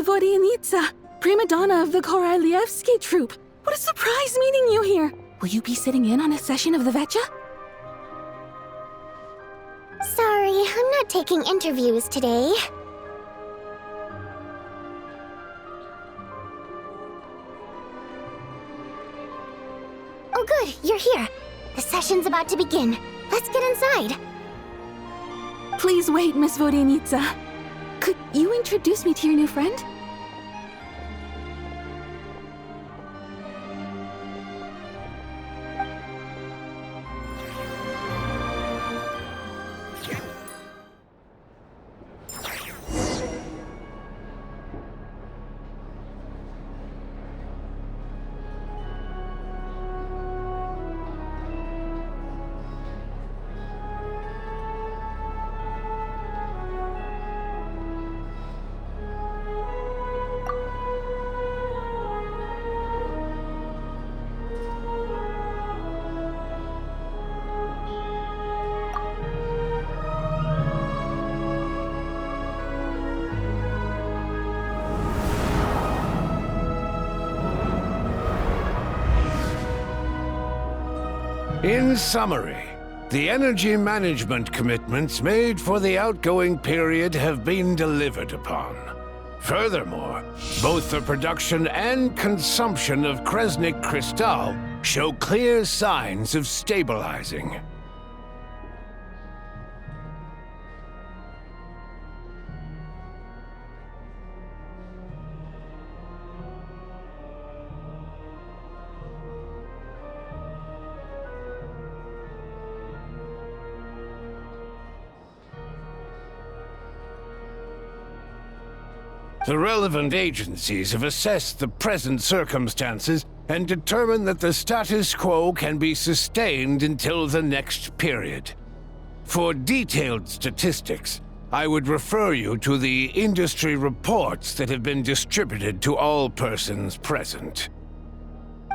Vodyanitsa, prima donna of the Korolievsky troupe. What a surprise meeting you here! Will you be sitting in on a session of the Vecha? Sorry, I'm not taking interviews today. Oh good, you're here. The session's about to begin. Let's get inside. Please wait, Miss Vodyanitsa. Could you introduce me to your new friend? In summary, the energy management commitments made for the outgoing period have been delivered upon. Furthermore, both the production and consumption of Kresnik Crystal show clear signs of stabilizing. The relevant agencies have assessed the present circumstances and determined that the status quo can be sustained until the next period. For detailed statistics, I would refer you to the industry reports that have been distributed to all persons present.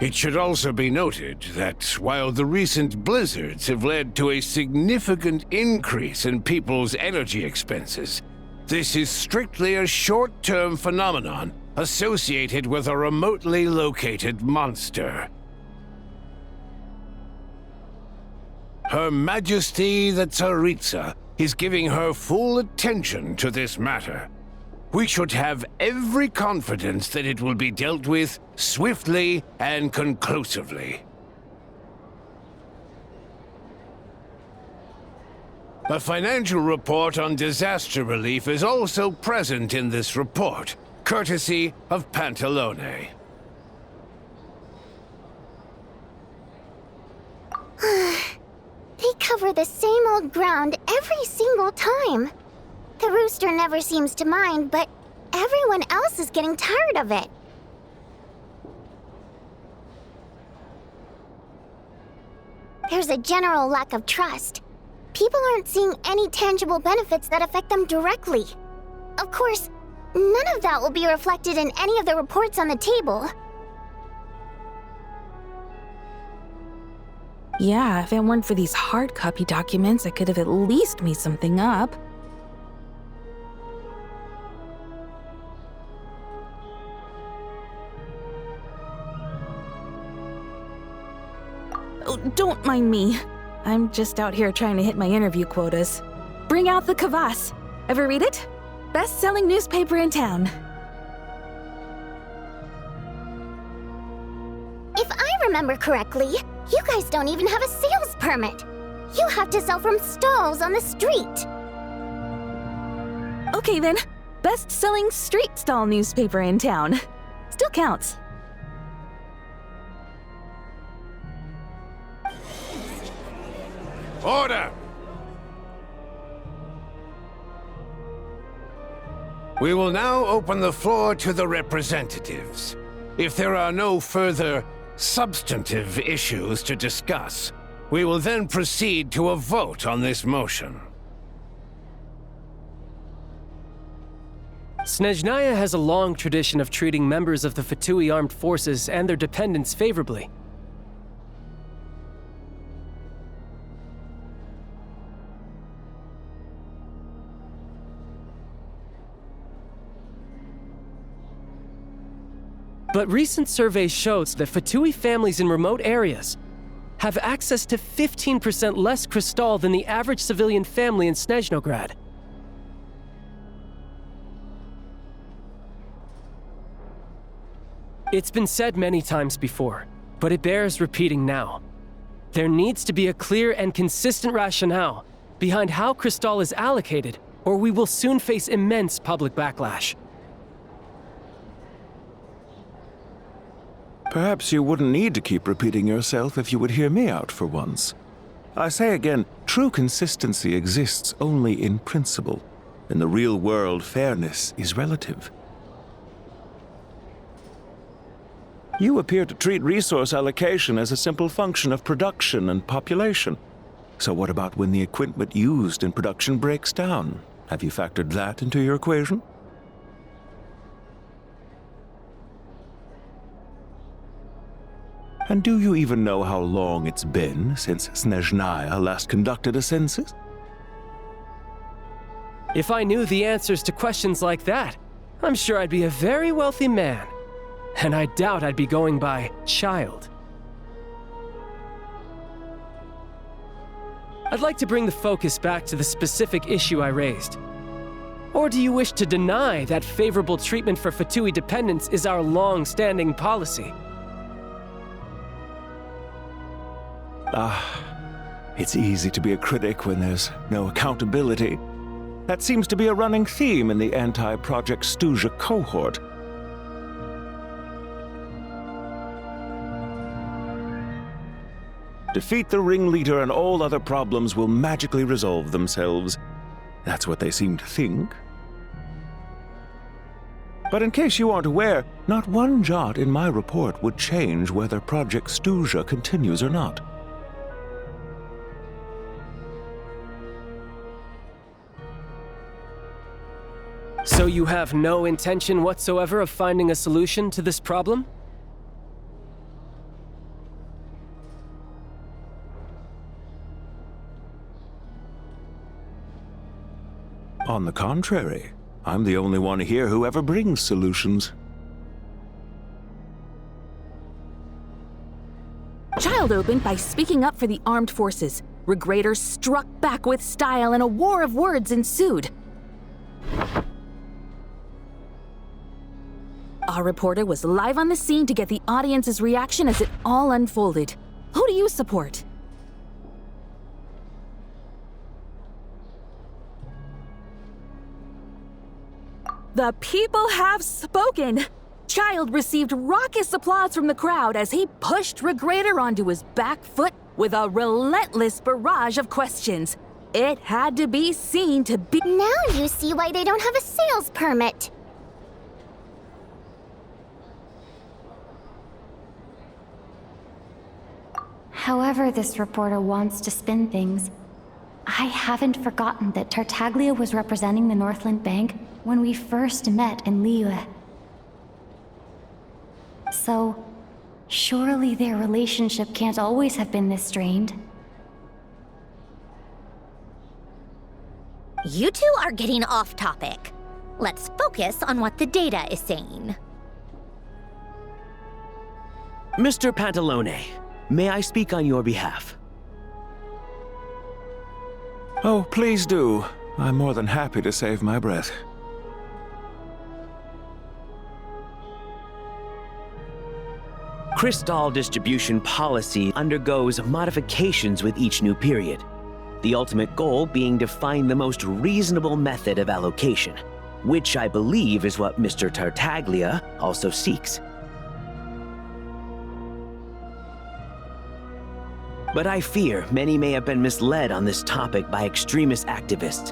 It should also be noted that while the recent blizzards have led to a significant increase in people's energy expenses, this is strictly a short-term phenomenon associated with a remotely located monster. Her Majesty the Tsaritsa is giving her full attention to this matter. We should have every confidence that it will be dealt with swiftly and conclusively. A financial report on disaster relief is also present in this report, courtesy of Pantalone. They cover the same old ground every single time. The rooster never seems to mind, but everyone else is getting tired of it. There's a general lack of trust. People aren't seeing any tangible benefits that affect them directly. Of course, none of that will be reflected in any of the reports on the table. Yeah, if it weren't for these hard copy documents, I could have at least made something up. Oh, don't mind me. I'm just out here trying to hit my interview quotas. Bring out the kvass. Ever read it? Best-selling newspaper in town. If I remember correctly, you guys don't even have a sales permit. You have to sell from stalls on the street. Okay then, best-selling street stall newspaper in town. Still counts. Order! We will now open the floor to the representatives. If there are no further substantive issues to discuss, we will then proceed to a vote on this motion. Snezhnaya has a long tradition of treating members of the Fatui armed forces and their dependents favorably. But recent surveys shows that Fatui families in remote areas have access to 15% less crystal than the average civilian family in Snezhnograd. It's been said many times before, but it bears repeating now. There needs to be a clear and consistent rationale behind how crystal is allocated, or we will soon face immense public backlash. Perhaps you wouldn't need to keep repeating yourself if you would hear me out for once. I say again, true consistency exists only in principle. In the real world, fairness is relative. You appear to treat resource allocation as a simple function of production and population. So what about when the equipment used in production breaks down? Have you factored that into your equation? And do you even know how long it's been since Snezhnaya last conducted a census? If I knew the answers to questions like that, I'm sure I'd be a very wealthy man. And I doubt I'd be going by child. I'd like to bring the focus back to the specific issue I raised. Or do you wish to deny that favorable treatment for Fatui dependents is our long-standing policy? It's easy to be a critic when there's no accountability. That seems to be a running theme in the anti-Project Stuja cohort. Defeat the ringleader and all other problems will magically resolve themselves. That's what they seem to think. But in case you aren't aware, not one jot in my report would change whether Project Stuja continues or not. So you have no intention whatsoever of finding a solution to this problem? On the contrary, I'm the only one here who ever brings solutions. Child opened by speaking up for the armed forces. Regrader struck back with style and a war of words ensued. Our reporter was live on the scene to get the audience's reaction as it all unfolded. Who do you support? The people have spoken! Child received raucous applause from the crowd as he pushed Regrader onto his back foot with a relentless barrage of questions. It had to be seen to be— Now you see why they don't have a sales permit. However this reporter wants to spin things, I haven't forgotten that Tartaglia was representing the Northland Bank when we first met in Liyue. So, surely their relationship can't always have been this strained. You two are getting off topic. Let's focus on what the data is saying. Mr. Pantalone, may I speak on your behalf? Oh, please do. I'm more than happy to save my breath. Crystal distribution policy undergoes modifications with each new period, the ultimate goal being to find the most reasonable method of allocation, which I believe is what Mr. Tartaglia also seeks. But I fear many may have been misled on this topic by extremist activists.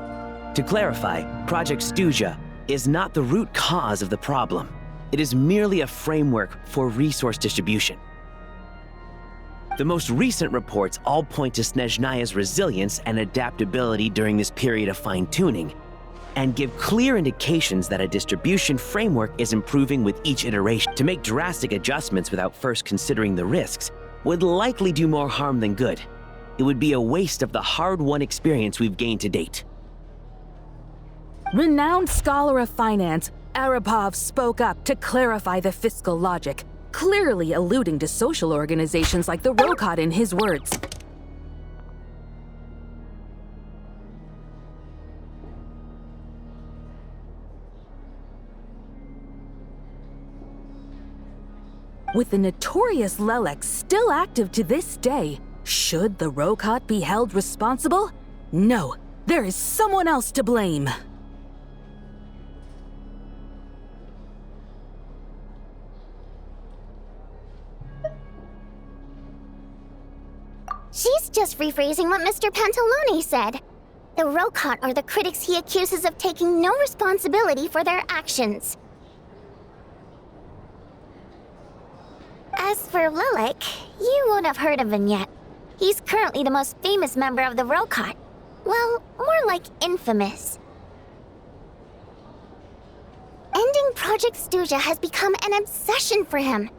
To clarify, Project Stuja is not the root cause of the problem. It is merely a framework for resource distribution. The most recent reports all point to Snezhnaya's resilience and adaptability during this period of fine-tuning, and give clear indications that a distribution framework is improving with each iteration. To make drastic adjustments without first considering the risks would likely do more harm than good. It would be a waste of the hard-won experience we've gained to date. Renowned scholar of finance, Arapov spoke up to clarify the fiscal logic, clearly alluding to social organizations like the Rokot in his words. With the notorious Lelek still active to this day, should the Rokot be held responsible? No, there is someone else to blame. She's just rephrasing what Mr. Pantalone said. The Rokot are the critics he accuses of taking no responsibility for their actions. As for Lilek, you won't have heard of him yet. He's currently the most famous member of the Rokot. Well, more like infamous. Ending Project Stuja has become an obsession for him.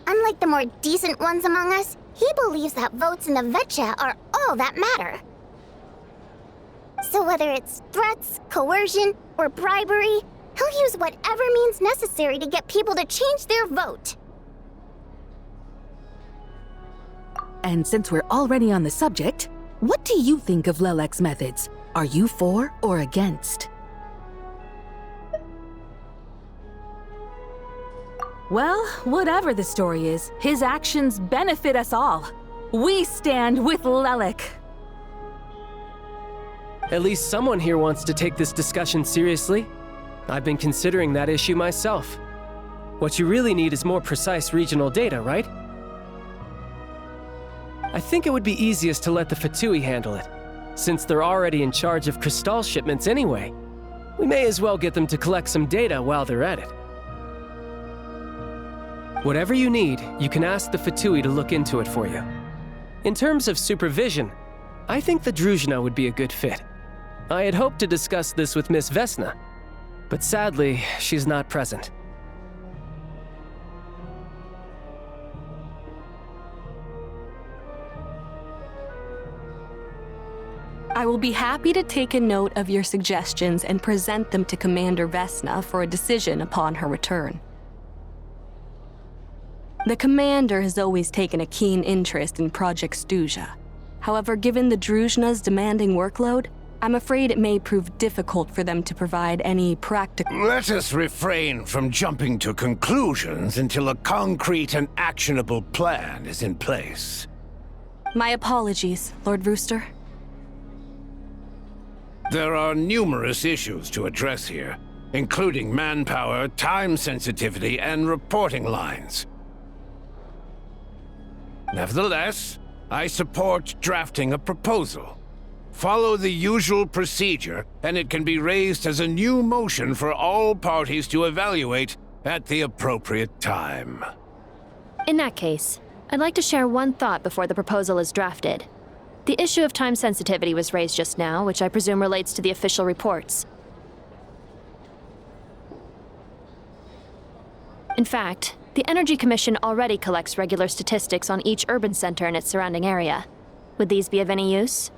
Unlike the more decent ones among us, he believes that votes in the Vetcha are all that matter. So whether it's threats, coercion, or bribery, he'll use whatever means necessary to get people to change their vote. And since we're already on the subject, what do you think of Lelek's methods? Are you for or against? Well, whatever the story is, his actions benefit us all. We stand with Lelek. At least someone here wants to take this discussion seriously. I've been considering that issue myself. What you really need is more precise regional data, right? I think it would be easiest to let the Fatui handle it, since they're already in charge of Crystal shipments anyway. We may as well get them to collect some data while they're at it. Whatever you need, you can ask the Fatui to look into it for you. In terms of supervision, I think the Druzhna would be a good fit. I had hoped to discuss this with Miss Vesna, but sadly, she's not present. I will be happy to take a note of your suggestions and present them to Commander Vesna for a decision upon her return. The Commander has always taken a keen interest in Project Stuja. However, given the Druzhna's demanding workload, I'm afraid it may prove difficult for them to provide any practical— Let us refrain from jumping to conclusions until a concrete and actionable plan is in place. My apologies, Lord Rooster. There are numerous issues to address here, including manpower, time sensitivity, and reporting lines. Nevertheless, I support drafting a proposal. Follow the usual procedure, and it can be raised as a new motion for all parties to evaluate at the appropriate time. In that case, I'd like to share one thought before the proposal is drafted. The issue of time sensitivity was raised just now, which I presume relates to the official reports. In fact, the Energy Commission already collects regular statistics on each urban center and its surrounding area. Would these be of any use?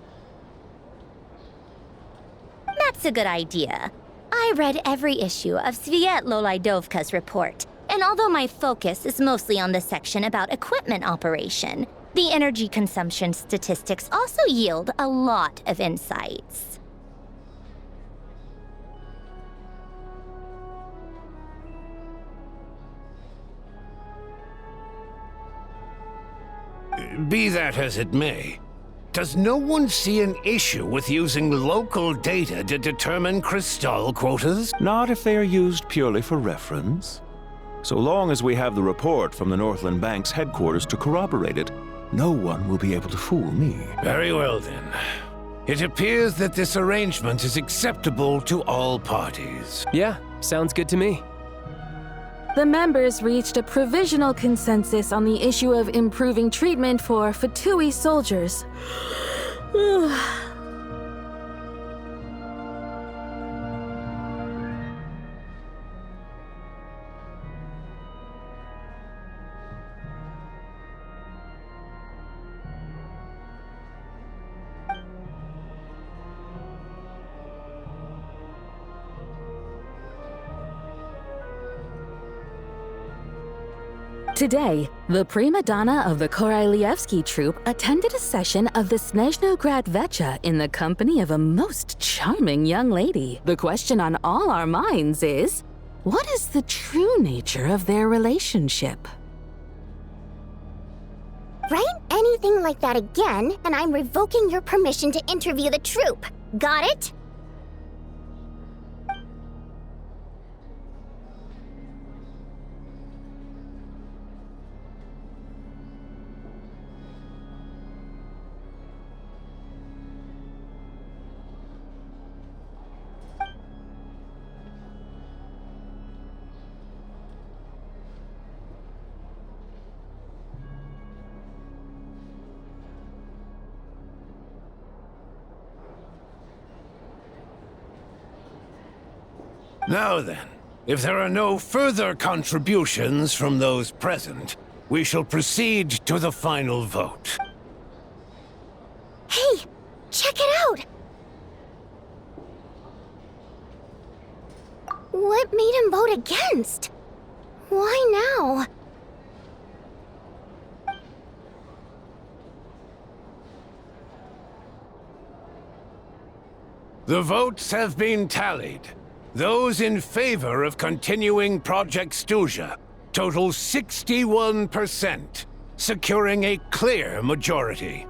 That's a good idea. I read every issue of Svietlo Lydovka's report, and although my focus is mostly on the section about equipment operation, the energy consumption statistics also yield a lot of insights. Be that as it may, does no one see an issue with using local data to determine Crystal quotas? Not if they are used purely for reference. So long as we have the report from the Northland Bank's headquarters to corroborate it, no one will be able to fool me. Very well then. It appears that this arrangement is acceptable to all parties. Yeah, sounds good to me. The members reached a provisional consensus on the issue of improving treatment for Fatui soldiers. Today, the prima donna of the Korailievsky troupe attended a session of the Snezhnograd Vecha in the company of a most charming young lady. The question on all our minds is, what is the true nature of their relationship? Write anything like that again, and I'm revoking your permission to interview the troupe. Got it? Now then, if there are no further contributions from those present, we shall proceed to the final vote. Hey, check it out! What made him vote against? Why now? The votes have been tallied. Those in favor of continuing Project Stuzha total 61%, securing a clear majority.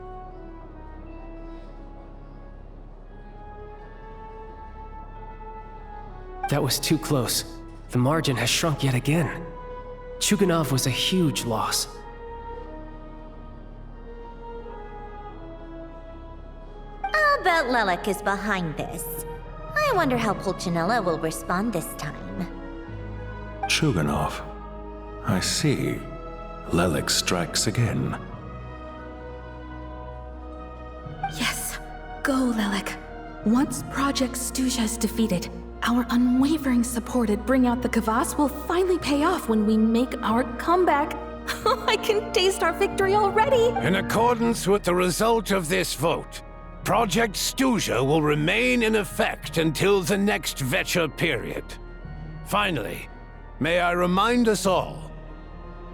That was too close. The margin has shrunk yet again. Chuganov was a huge loss. I'll bet Lelek is behind this. I wonder how Pulcinella will respond this time. Chuganov. I see. Lelek strikes again. Yes, go, Lelek. Once Project Stuzha is defeated, our unwavering support at Bring Out the Kvass will finally pay off when we make our comeback. I can taste our victory already! In accordance with the result of this vote, Project Stuzha will remain in effect until the next Vecha period. Finally, may I remind us all,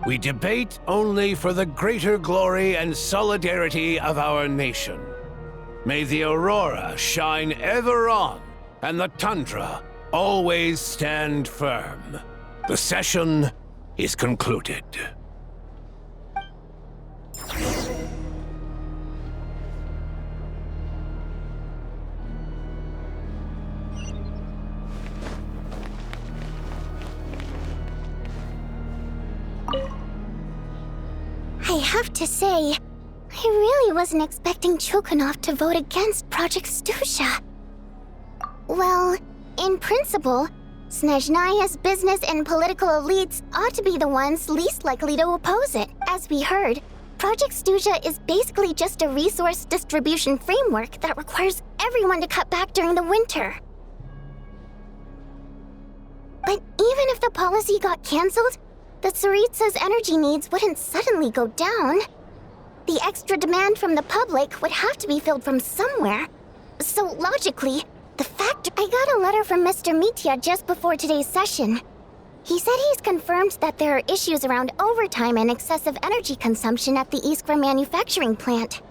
we debate only for the greater glory and solidarity of our nation. May the aurora shine ever on, and the tundra always stand firm. The session is concluded. I have to say, I really wasn't expecting Chuganov to vote against Project Stuzha. Well, in principle, Snezhnaya's business and political elites ought to be the ones least likely to oppose it. As we heard, Project Stuzha is basically just a resource distribution framework that requires everyone to cut back during the winter. But even if the policy got cancelled, the Tsaritsa's energy needs wouldn't suddenly go down. The extra demand from the public would have to be filled from somewhere. So logically, I got a letter from Mr. Mitya just before today's session. He said he's confirmed that there are issues around overtime and excessive energy consumption at the Iskra manufacturing plant.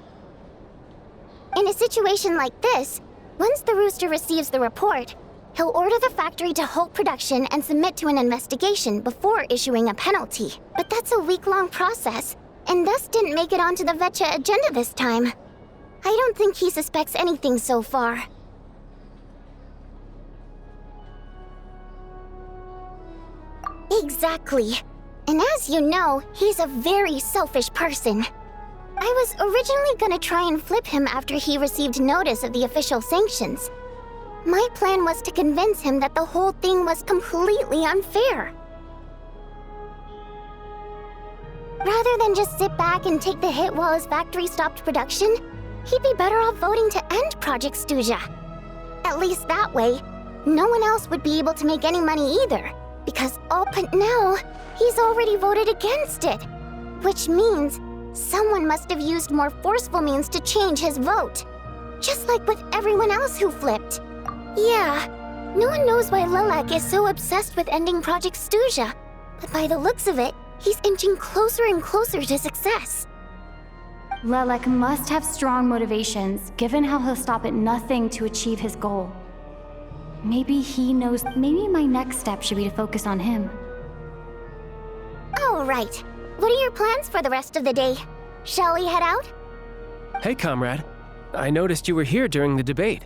In a situation like this, once the Rooster receives the report, he'll order the factory to halt production and submit to an investigation before issuing a penalty. But that's a week-long process, and thus didn't make it onto the Vecha agenda this time. I don't think he suspects anything so far. Exactly. And as you know, he's a very selfish person. I was originally gonna try and flip him after he received notice of the official sanctions. My plan was to convince him that the whole thing was completely unfair. Rather than just sit back and take the hit while his factory stopped production, he'd be better off voting to end Project Stuzha. At least that way, no one else would be able to make any money either, because but now, he's already voted against it. Which means someone must have used more forceful means to change his vote. Just like with everyone else who flipped. Yeah, no one knows why Lelek is so obsessed with ending Project Stuzha, but by the looks of it, He's inching closer and closer to success. Lelek must have strong motivations, given how he'll stop at nothing to achieve his goal. Maybe he knows. Maybe my next step should be to focus on him. Oh, right. What are your plans for the rest of the day? Shall we head out? Hey, comrade. I noticed you were here during the debate.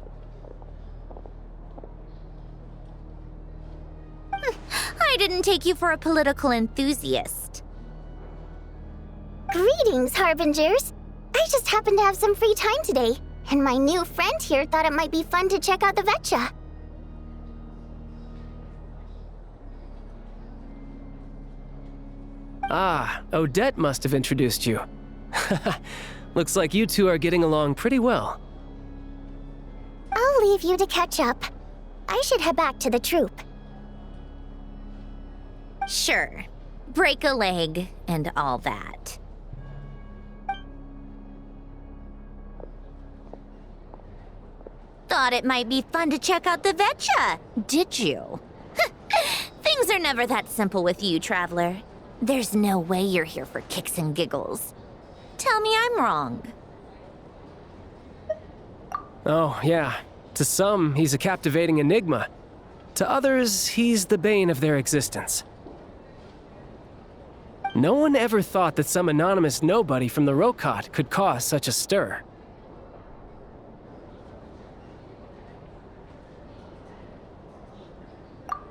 I didn't take you for a political enthusiast. Greetings, Harbingers. I just happened to have some free time today, and my new friend here thought it might be fun to check out the Vetcha. Ah, Odette must have introduced you. Looks like you two are getting along pretty well. I'll leave you to catch up. I should head back to the troop. Sure. Break a leg and all that. Thought it might be fun to check out the Vetcha, did you? Things are never that simple with you, Traveler. There's no way you're here for kicks and giggles. Tell me I'm wrong. Oh, yeah. To some, he's a captivating enigma. To others, he's the bane of their existence. No one ever thought that some anonymous nobody from the Rokot could cause such a stir.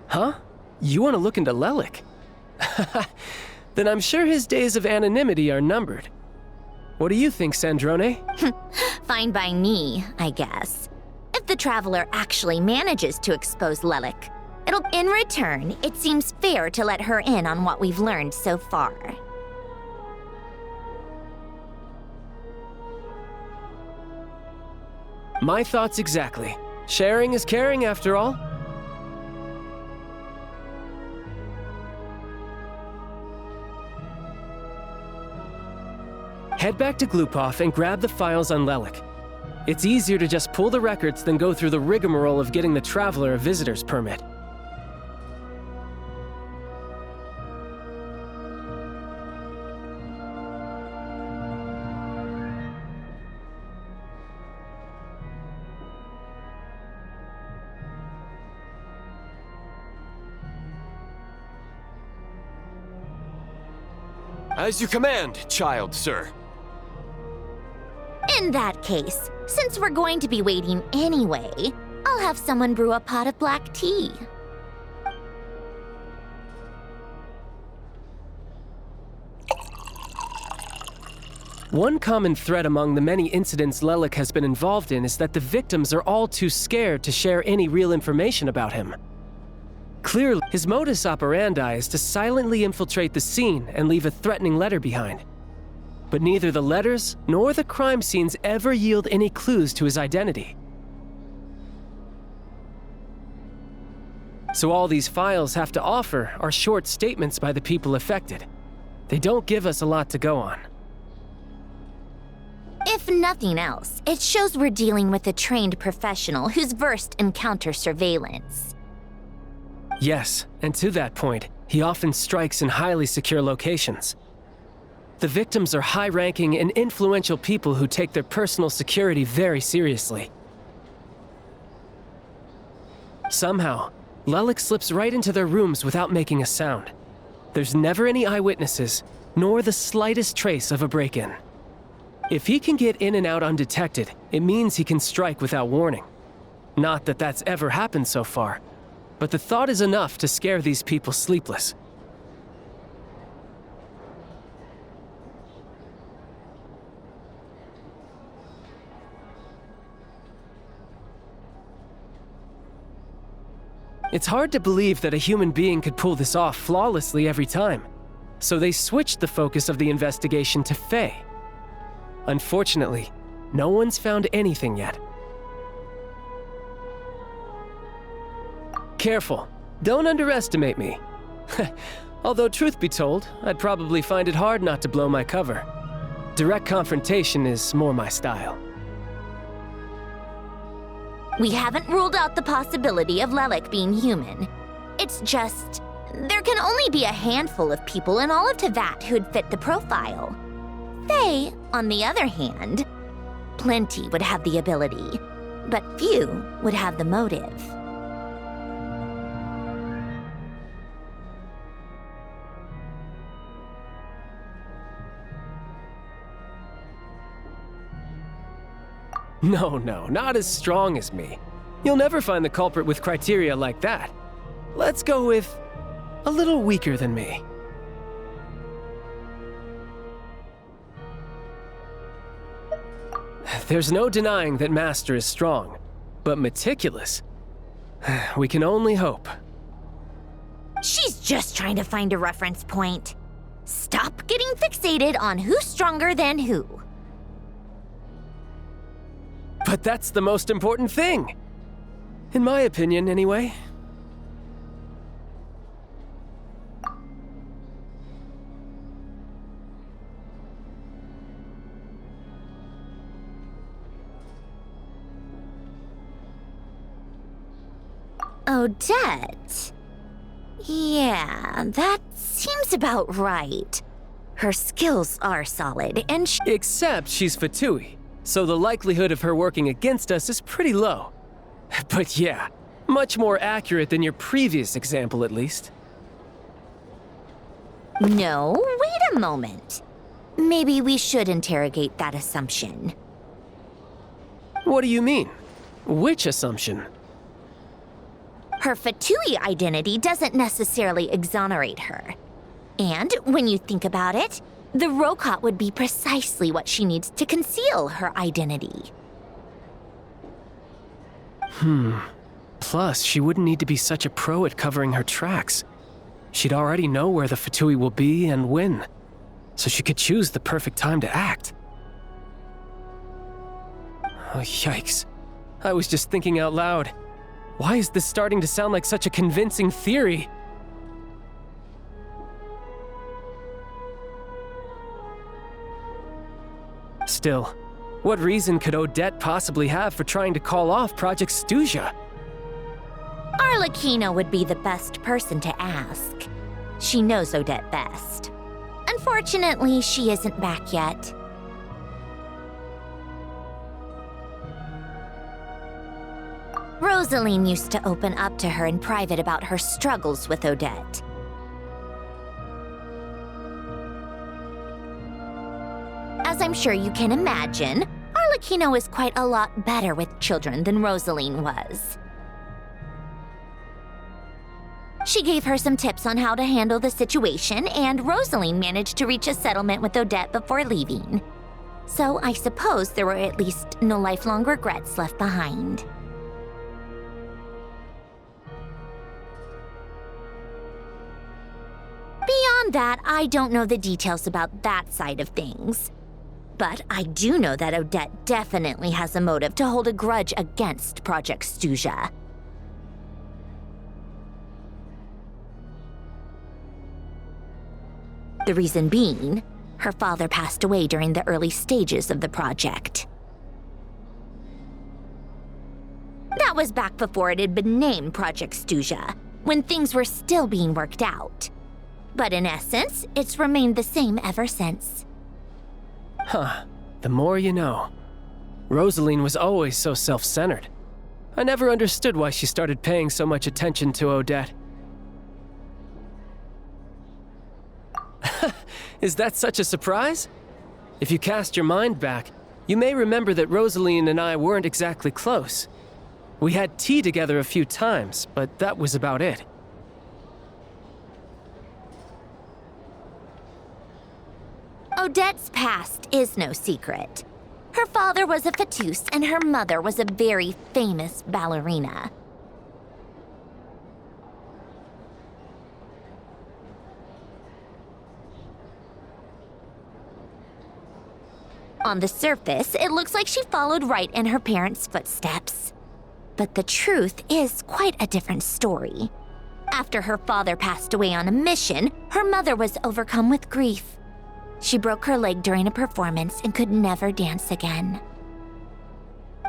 Huh? You want to look into Lelek? Then I'm sure his days of anonymity are numbered. What do you think, Sandrone? Fine by me, I guess. If the Traveler actually manages to expose Lelek, in return, it seems fair to let her in on what we've learned so far. My thoughts exactly. Sharing is caring, after all. Head back to Glupov and grab the files on Lelek. It's easier to just pull the records than go through the rigmarole of getting the Traveler a visitor's permit. As you command, child, sir. In that case, since we're going to be waiting anyway, I'll have someone brew a pot of black tea. One common thread among the many incidents Lelek has been involved in is that the victims are all too scared to share any real information about him. Clearly, his modus operandi is to silently infiltrate the scene and leave a threatening letter behind. But neither the letters nor the crime scenes ever yield any clues to his identity. So all these files have to offer are short statements by the people affected. They don't give us a lot to go on. If nothing else, it shows we're dealing with a trained professional who's versed in counter surveillance. Yes, and to that point, he often strikes in highly secure locations. The victims are high-ranking and influential people who take their personal security very seriously. Somehow, Lelek slips right into their rooms without making a sound. There's never any eyewitnesses, nor the slightest trace of a break-in. If he can get in and out undetected, it means he can strike without warning. Not that that's ever happened so far, but the thought is enough to scare these people sleepless. It's hard to believe that a human being could pull this off flawlessly every time, so they switched the focus of the investigation to Faye. Unfortunately, no one's found anything yet. Careful, don't underestimate me. Although truth be told, I'd probably find it hard not to blow my cover. Direct confrontation is more my style. We haven't ruled out the possibility of Lelek being human. It's just There can only be a handful of people in all of Teyvat who'd fit the profile. Faye, on the other hand, plenty would have the ability, but few would have the motive. No, not as strong as me. You'll never find the culprit with criteria like that. Let's go with a little weaker than me. There's no denying that Master is strong, but meticulous. We can only hope. She's just trying to find a reference point. Stop getting fixated on who's stronger than who. But that's the most important thing. In my opinion, anyway. Odette? Yeah, that seems about right. Her skills are solid, and Except she's Fatui, so the likelihood of her working against us is pretty low. But yeah, much more accurate than your previous example, at least. No, wait a moment. Maybe we should interrogate that assumption. What do you mean? Which assumption? Her Fatui identity doesn't necessarily exonerate her. And when you think about it, the Rokot would be precisely what she needs to conceal her identity. Plus, she wouldn't need to be such a pro at covering her tracks. She'd already know where the Fatui will be and when, so she could choose the perfect time to act. Oh, yikes. I was just thinking out loud. Why is this starting to sound like such a convincing theory? Still, what reason could Odette possibly have for trying to call off Project Stuja? Arlecchino would be the best person to ask. She knows Odette best. Unfortunately, she isn't back yet. Rosaline used to open up to her in private about her struggles with Odette. As I'm sure you can imagine, Arlecchino is quite a lot better with children than Rosaline was. She gave her some tips on how to handle the situation, and Rosaline managed to reach a settlement with Odette before leaving. So I suppose there were at least no lifelong regrets left behind. Beyond that, I don't know the details about that side of things. But I do know that Odette definitely has a motive to hold a grudge against Project Stuja. The reason being, her father passed away during the early stages of the project. That was back before it had been named Project Stuja, when things were still being worked out. But in essence, it's remained the same ever since. Huh. The more you know. Rosaline was always so self-centered. I never understood why she started paying so much attention to Odette. Is that such a surprise? If you cast your mind back, you may remember that Rosaline and I weren't exactly close. We had tea together a few times, but that was about it. Odette's past is no secret. Her father was a fatus and her mother was a very famous ballerina. On the surface, it looks like she followed right in her parents' footsteps. But the truth is quite a different story. After her father passed away on a mission, her mother was overcome with grief. She broke her leg during a performance and could never dance again.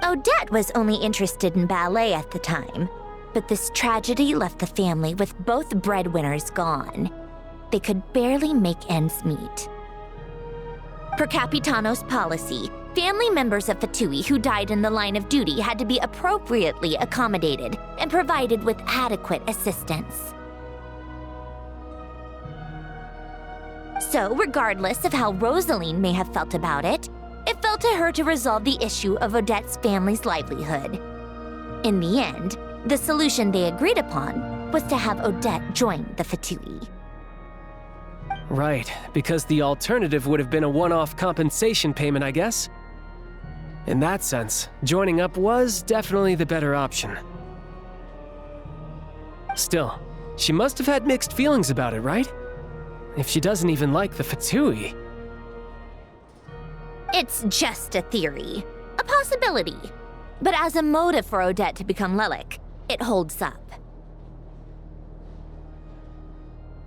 Odette was only interested in ballet at the time, But this tragedy left the family with both breadwinners gone. They could barely make ends meet. Per Capitano's policy, family members of Fatui who died in the line of duty had to be appropriately accommodated and provided with adequate assistance. So, regardless of how Rosaline may have felt about it, it fell to her to resolve the issue of Odette's family's livelihood. In the end, the solution they agreed upon was to have Odette join the Fatui. Right, because the alternative would have been a one-off compensation payment, I guess. In that sense, joining up was definitely the better option. Still, she must have had mixed feelings about it, right? If she doesn't even like the Fatui. It's just a theory, a possibility. But as a motive for Odette to become Lelik, it holds up.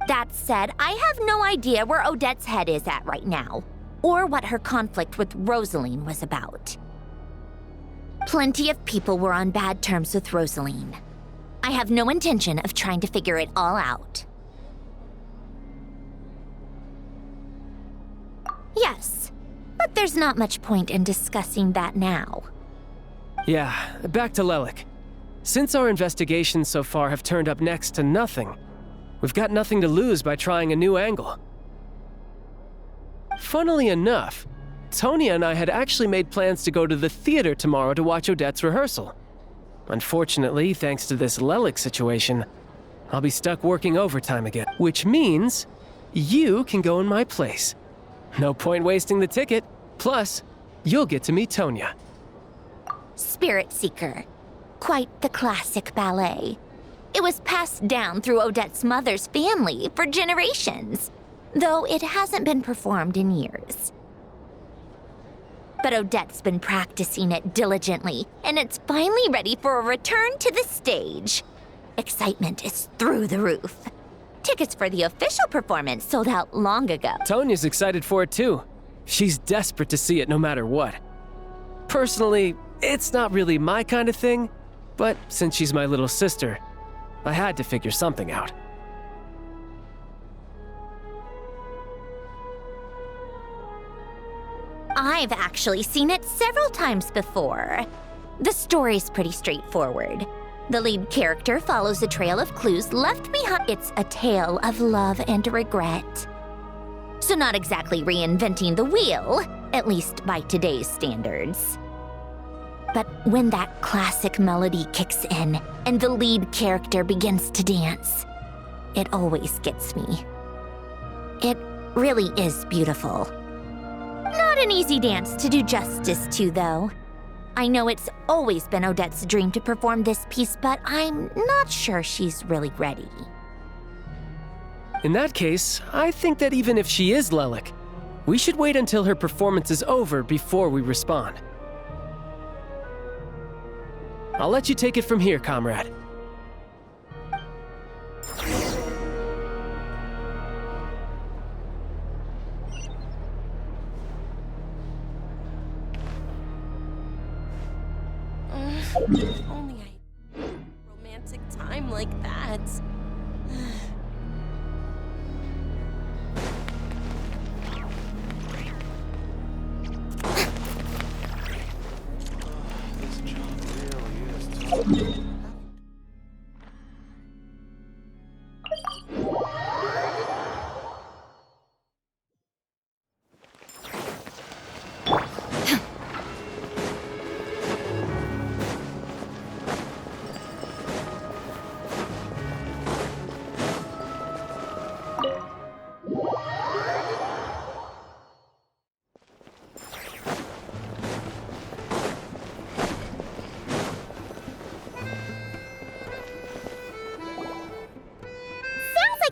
That said, I have no idea where Odette's head is at right now, or what her conflict with Rosaline was about. Plenty of people were on bad terms with Rosaline. I have no intention of trying to figure it all out. Yes, but there's not much point in discussing that now. Yeah, back to Lelik. Since our investigations so far have turned up next to nothing, we've got nothing to lose by trying a new angle. Funnily enough, Tonya and I had actually made plans to go to the theater tomorrow to watch Odette's rehearsal. Unfortunately, thanks to this Lelik situation, I'll be stuck working overtime again, which means you can go in my place. No point wasting the ticket. Plus, you'll get to meet Tonya. Spirit Seeker. Quite the classic ballet. It was passed down through Odette's mother's family for generations, though it hasn't been performed in years. But Odette's been practicing it diligently, and it's finally ready for a return to the stage. Excitement is through the roof. Tickets for the official performance sold out long ago. Tonya's excited for it too. She's desperate to see it no matter what. Personally, it's not really my kind of thing, but since she's my little sister, I had to figure something out. I've actually seen it several times before. The story's pretty straightforward. The lead character follows a trail of clues left behind. It's a tale of love and regret. So not exactly reinventing the wheel, at least by today's standards. But when that classic melody kicks in and the lead character begins to dance, it always gets me. It really is beautiful. Not an easy dance to do justice to, though. I know it's always been Odette's dream to perform this piece, but I'm not sure she's really ready. In that case, I think that even if she is Lelik, we should wait until her performance is over before we respond. I'll let you take it from here, comrade. Only I romantic time like that. This job really is tough.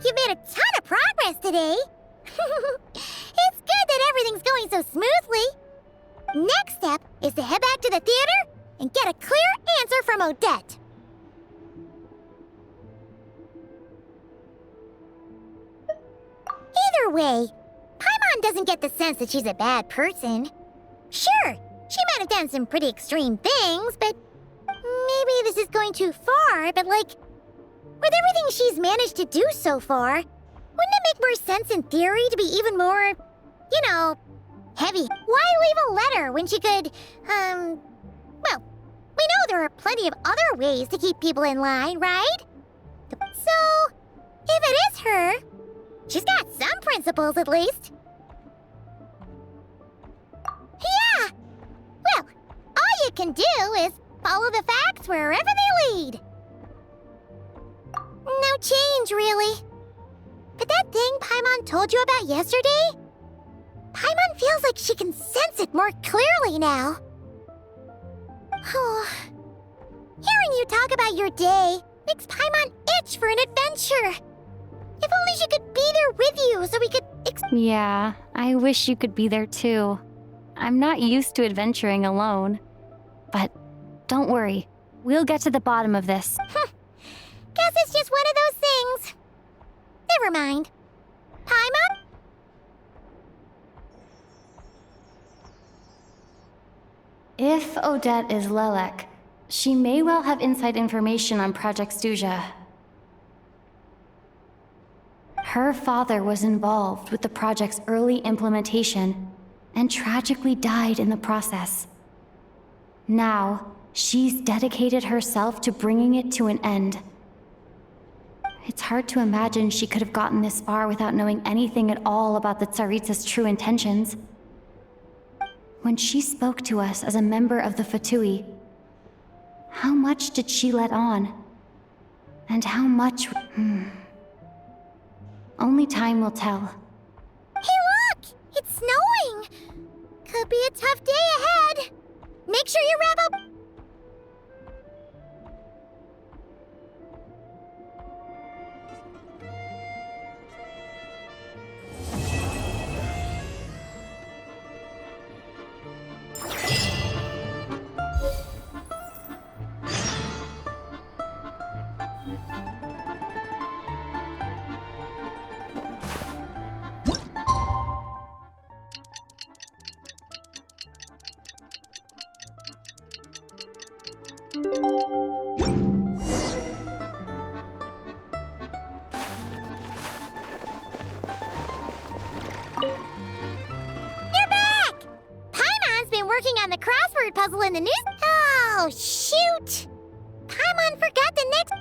You made a ton of progress today. It's good that everything's going so smoothly. Next step is to head back to the theater and get a clear answer from Odette. Either way, Paimon doesn't get the sense that she's a bad person. Sure, she might have done some pretty extreme things, but maybe this is going too far, but like, with everything she's managed to do so far, wouldn't it make more sense in theory to be even more, you know, heavy? Why leave a letter when she could, well, we know there are plenty of other ways to keep people in line, right? So, if it is her, she's got some principles at least. Yeah! Well, all you can do is follow the facts wherever they lead. No change, really. But that thing Paimon told you about yesterday? Paimon feels like she can sense it more clearly now. Oh, hearing you talk about your day makes Paimon itch for an adventure. If only she could be there with you so we could Yeah, I wish you could be there too. I'm not used to adventuring alone. But don't worry, we'll get to the bottom of this. Guess it's just one of those things. Never mind. Paimon? If Odette is Lelek, she may well have inside information on Project Stuja. Her father was involved with the project's early implementation and tragically died in the process. Now, she's dedicated herself to bringing it to an end. It's hard to imagine she could have gotten this far without knowing anything at all about the Tsaritsa's true intentions. When she spoke to us as a member of the Fatui, how much did she let on? And how much... Only time will tell. Hey, look! It's snowing! Could be a tough day ahead. Make sure you wrap up... working on the crossword puzzle in the news. Oh, shoot! Paimon forgot the next...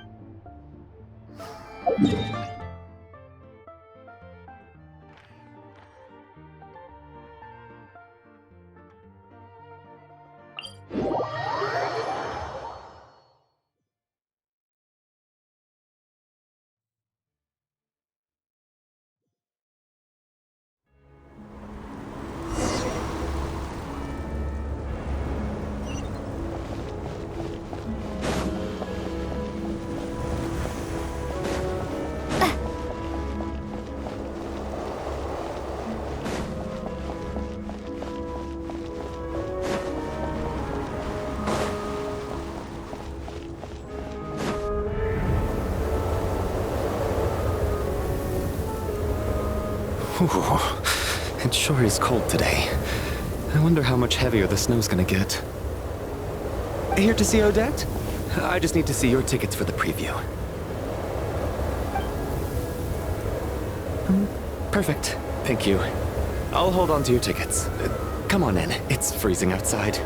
Ooh, it sure is cold today. I wonder how much heavier the snow's gonna get. Here to see Odette? I just need to see your tickets for the preview. Perfect. Thank you. I'll hold on to your tickets. Come on in. It's freezing outside.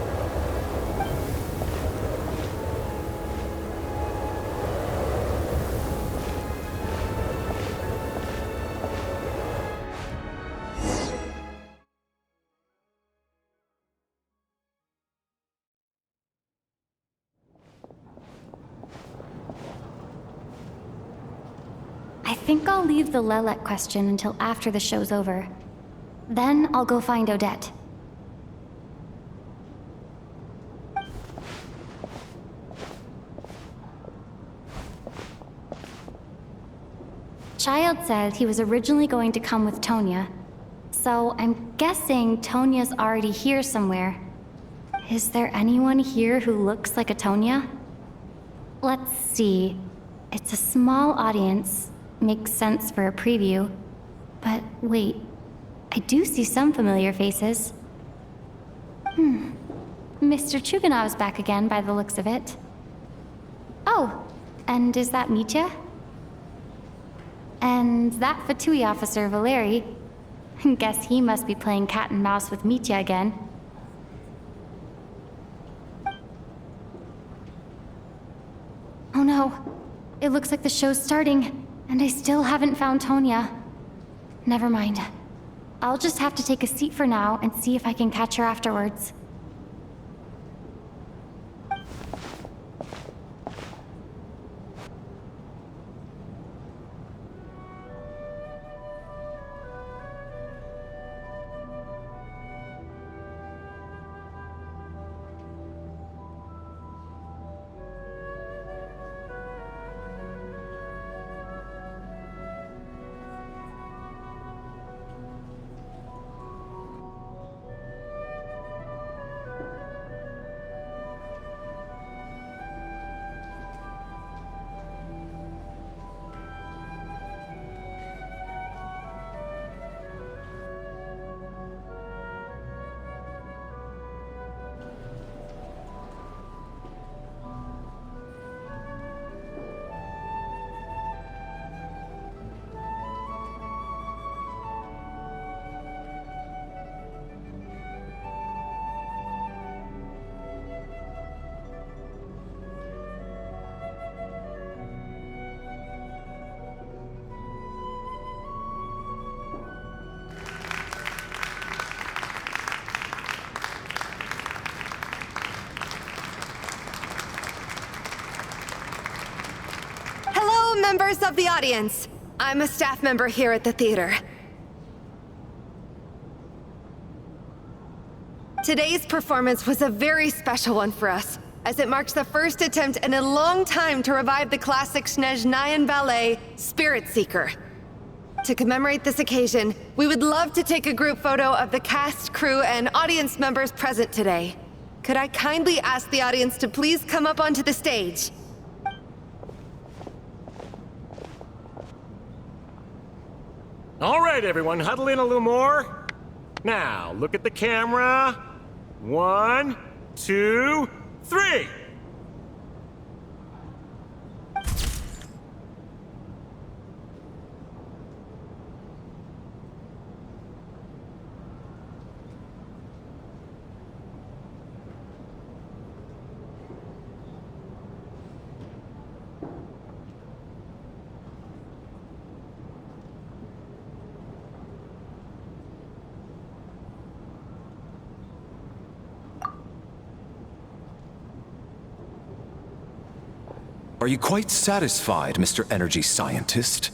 I think I'll leave the Lelek question until after the show's over. Then I'll go find Odette. Child said he was originally going to come with Tonya, so I'm guessing Tonya's already here somewhere. Is there anyone here who looks like a Tonya? Let's see. It's a small audience. Makes sense for a preview. But wait, I do see some familiar faces. Mr. Chuganov's back again by the looks of it. And is that Mitya? And that Fatui officer, Valeri. Guess he must be playing cat and mouse with Mitya again. Oh no. It looks like the show's starting, and I still haven't found Tonya. Never mind. I'll just have to take a seat for now and see if I can catch her afterwards. Members of the audience, I'm a staff member here at the theater. Today's performance was a very special one for us, as it marks the first attempt in a long time to revive the classic Snezhnayan ballet, Spirit Seeker. To commemorate this occasion, we would love to take a group photo of the cast, crew, and audience members present today. Could I kindly ask the audience to please come up onto the stage? All right, everyone, huddle in a little more. Now, look at the camera. 1, 2, 3. Are you quite satisfied, Mr. Energy Scientist?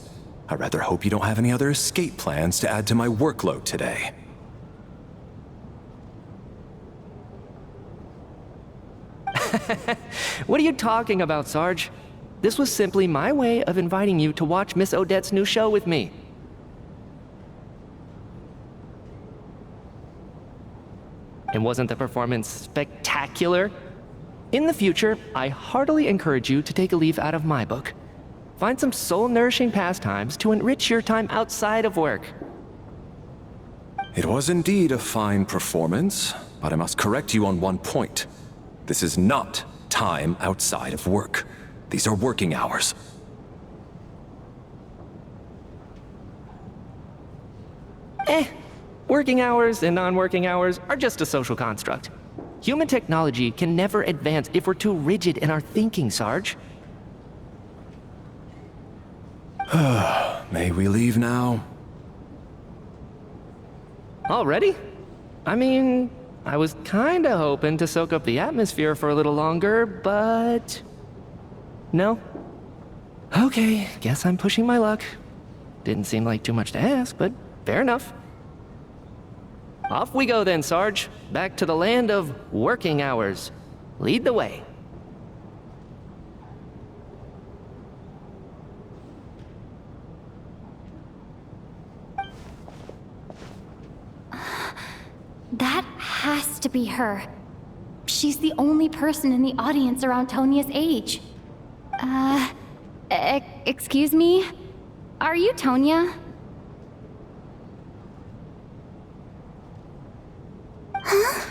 I rather hope you don't have any other escape plans to add to my workload today. What are you talking about, Sarge? This was simply my way of inviting you to watch Miss Odette's new show with me. And wasn't the performance spectacular? In the future, I heartily encourage you to take a leaf out of my book. Find some soul-nourishing pastimes to enrich your time outside of work. It was indeed a fine performance, but I must correct you on one point. This is not time outside of work. These are working hours. Working hours and non-working hours are just a social construct. Human technology can never advance if we're too rigid in our thinking, Sarge. May we leave now? Already? I mean, I was kinda hoping to soak up the atmosphere for a little longer, but... No? Okay, guess I'm pushing my luck. Didn't seem like too much to ask, but fair enough. Off we go then, Sarge. Back to the land of working hours. Lead the way. That has to be her. She's the only person in the audience around Tonya's age. Excuse me? Are you Tonya? Huh?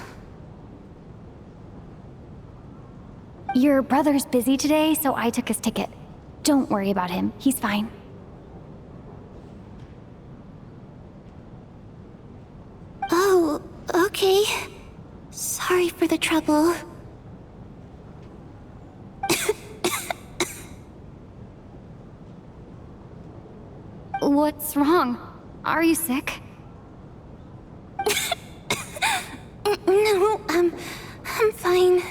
Your brother's busy today, so I took his ticket. Don't worry about him. He's fine. Oh, okay. Sorry for the trouble. What's wrong? Are you sick? No, I'm fine.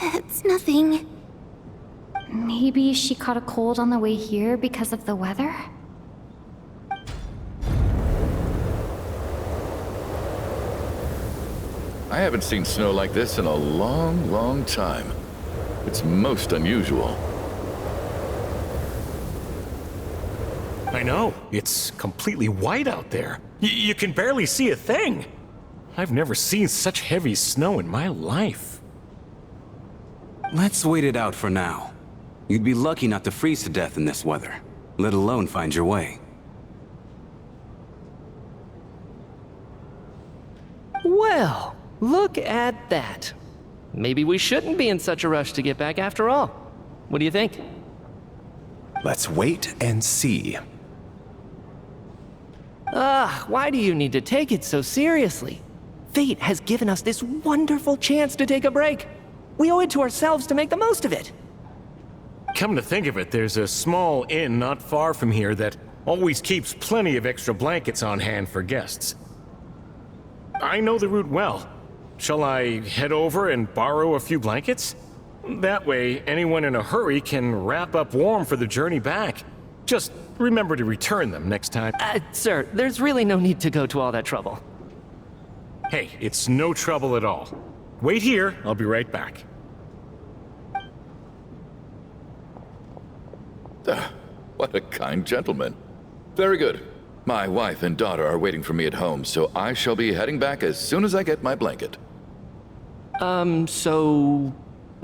It's nothing. Maybe she caught a cold on the way here because of the weather? I haven't seen snow like this in a long, long time. It's most unusual. I know. It's completely white out there. You can barely see a thing. I've never seen such heavy snow in my life. Let's wait it out for now. You'd be lucky not to freeze to death in this weather, let alone find your way. Well, look at that. Maybe we shouldn't be in such a rush to get back after all. What do you think? Let's wait and see. Why do you need to take it so seriously? Fate has given us this wonderful chance to take a break. We owe it to ourselves to make the most of it. Come to think of it, there's a small inn not far from here that always keeps plenty of extra blankets on hand for guests. I know the route well. Shall I head over and borrow a few blankets? That way, anyone in a hurry can wrap up warm for the journey back. Just remember to return them next time. Sir, there's really no need to go to all that trouble. Hey, it's no trouble at all. Wait here, I'll be right back. What a kind gentleman. Very good. My wife and daughter are waiting for me at home, so I shall be heading back as soon as I get my blanket. So...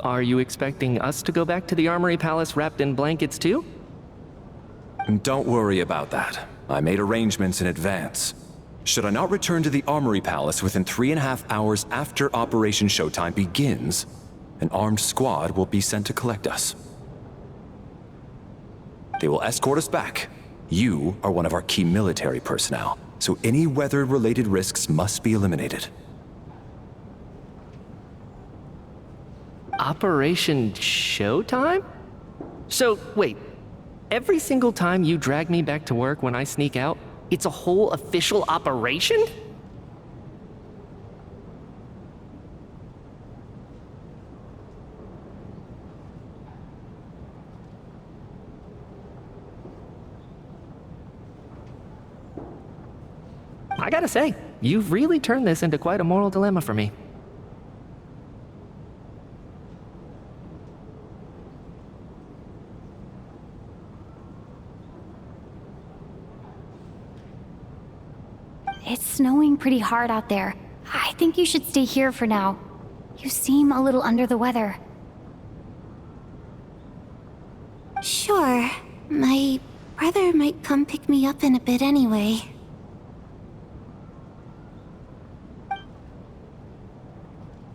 are you expecting us to go back to the Armory Palace wrapped in blankets too? Don't worry about that. I made arrangements in advance. Should I not return to the Armory Palace within 3.5 hours after Operation Showtime begins, an armed squad will be sent to collect us. They will escort us back. You are one of our key military personnel, so any weather-related risks must be eliminated. Operation Showtime? So, wait. Every single time you drag me back to work when I sneak out, it's a whole official operation? I gotta say, you've really turned this into quite a moral dilemma for me. It's snowing pretty hard out there. I think you should stay here for now. You seem a little under the weather. Sure. My brother might come pick me up in a bit anyway.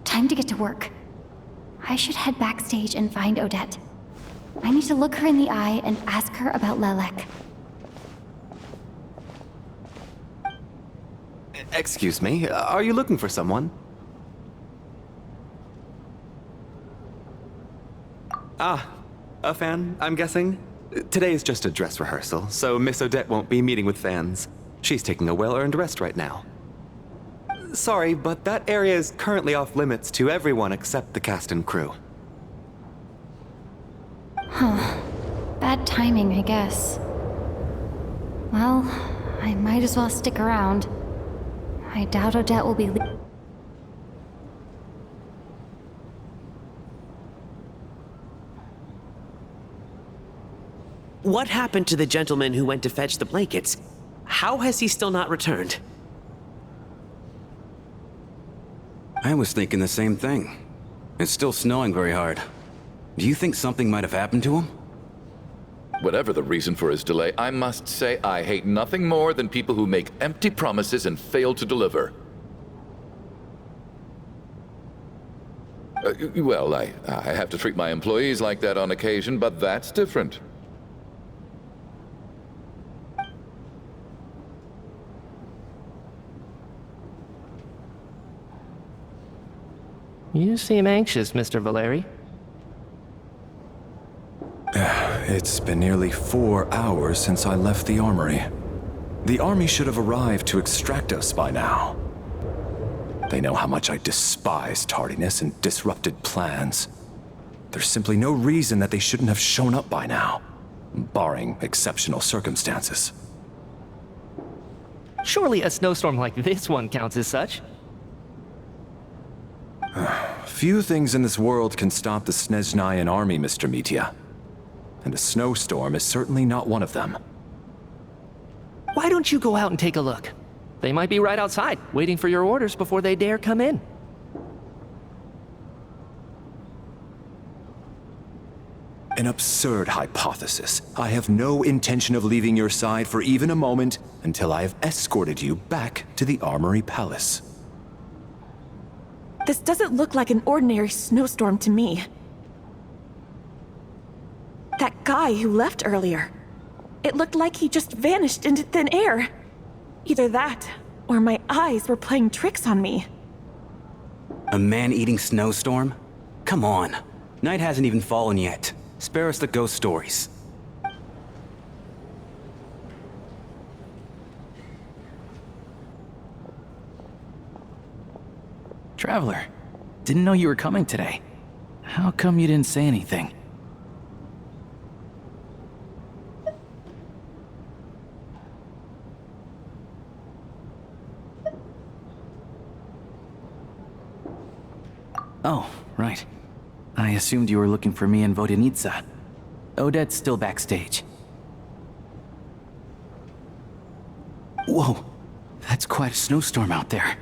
Time to get to work. I should head backstage and find Odette. I need to look her in the eye and ask her about Lelek. Excuse me, are you looking for someone? Ah, a fan, I'm guessing? Today is just a dress rehearsal, so Miss Odette won't be meeting with fans. She's taking a well-earned rest right now. Sorry, but that area is currently off limits to everyone except the cast and crew. Huh. Bad timing, I guess. Well, I might as well stick around. I doubt Odette will be What happened to the gentleman who went to fetch the blankets? How has he still not returned? I was thinking the same thing. It's still snowing very hard. Do you think something might have happened to him? Whatever the reason for his delay, I must say I hate nothing more than people who make empty promises and fail to deliver. Well, I have to treat my employees like that on occasion, but that's different. You seem anxious, Mr. Valeri. It's been nearly 4 hours since I left the armory. The army should have arrived to extract us by now. They know how much I despise tardiness and disrupted plans. There's simply no reason that they shouldn't have shown up by now, barring exceptional circumstances. Surely a snowstorm like this one counts as such. Few things in this world can stop the Snezhnayan army, Mr. Mitya. And a snowstorm is certainly not one of them. Why don't you go out and take a look? They might be right outside, waiting for your orders before they dare come in. An absurd hypothesis. I have no intention of leaving your side for even a moment until I have escorted you back to the Armory Palace. This doesn't look like an ordinary snowstorm to me. That guy who left earlier. It looked like he just vanished into thin air. Either that, or my eyes were playing tricks on me. A man-eating snowstorm? Come on. Night hasn't even fallen yet. Spare us the ghost stories. Traveler, didn't know you were coming today. How come you didn't say anything? Oh, right. I assumed you were looking for me and Vodenitsa. Odette's still backstage. Whoa, that's quite a snowstorm out there.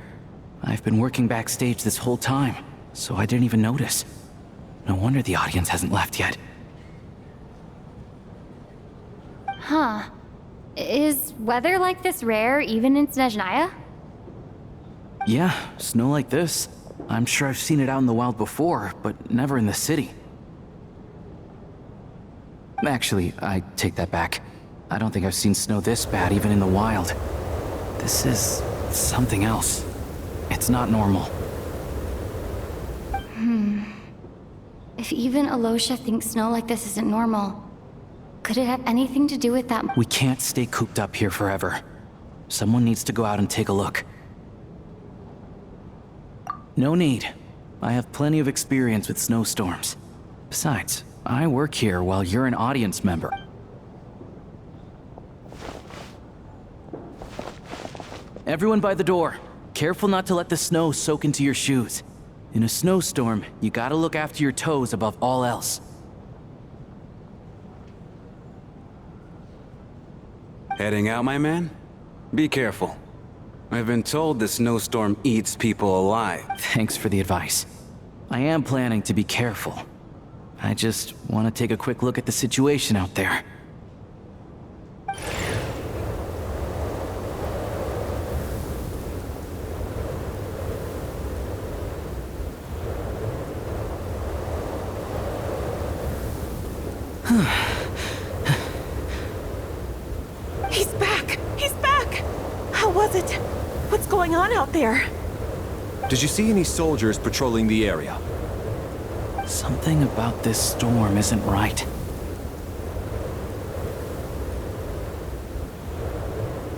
I've been working backstage this whole time, so I didn't even notice. No wonder the audience hasn't left yet. Huh. Is weather like this rare even in Snezhnaya? Yeah, snow like this. I'm sure I've seen it out in the wild before, but never in the city. Actually, I take that back. I don't think I've seen snow this bad even in the wild. This is something else. It's not normal. If even Alosha thinks snow like this isn't normal, could it have anything to do with that? We can't stay cooped up here forever. Someone needs to go out and take a look. No need. I have plenty of experience with snowstorms. Besides, I work here while you're an audience member. Everyone by the door. Careful not to let the snow soak into your shoes. In a snowstorm, you gotta look after your toes above all else. Heading out, my man? Be careful. I've been told the snowstorm eats people alive. Thanks for the advice. I am planning to be careful. I just want to take a quick look at the situation out there. He's back! He's back! How was it? What's going on out there? Did you see any soldiers patrolling the area? Something about this storm isn't right.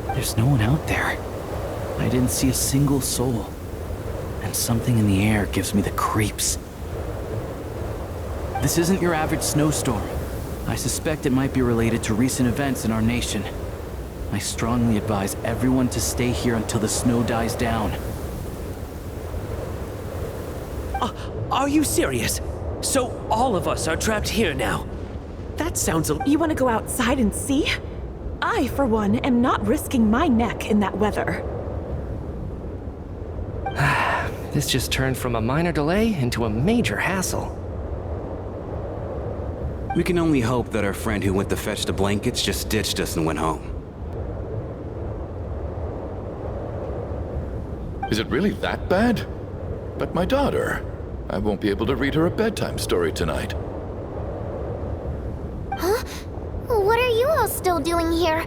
There's no one out there. I didn't see a single soul. And something in the air gives me the creeps. This isn't your average snowstorm. I suspect it might be related to recent events in our nation. I strongly advise everyone to stay here until the snow dies down. Are you serious? So all of us are trapped here now? That sounds You want to go outside and see? I, for one, am not risking my neck in that weather. This just turned from a minor delay into a major hassle. We can only hope that our friend who went to fetch the blankets just ditched us and went home. Is it really that bad? But my daughter, I won't be able to read her a bedtime story tonight. Huh? What are you all still doing here?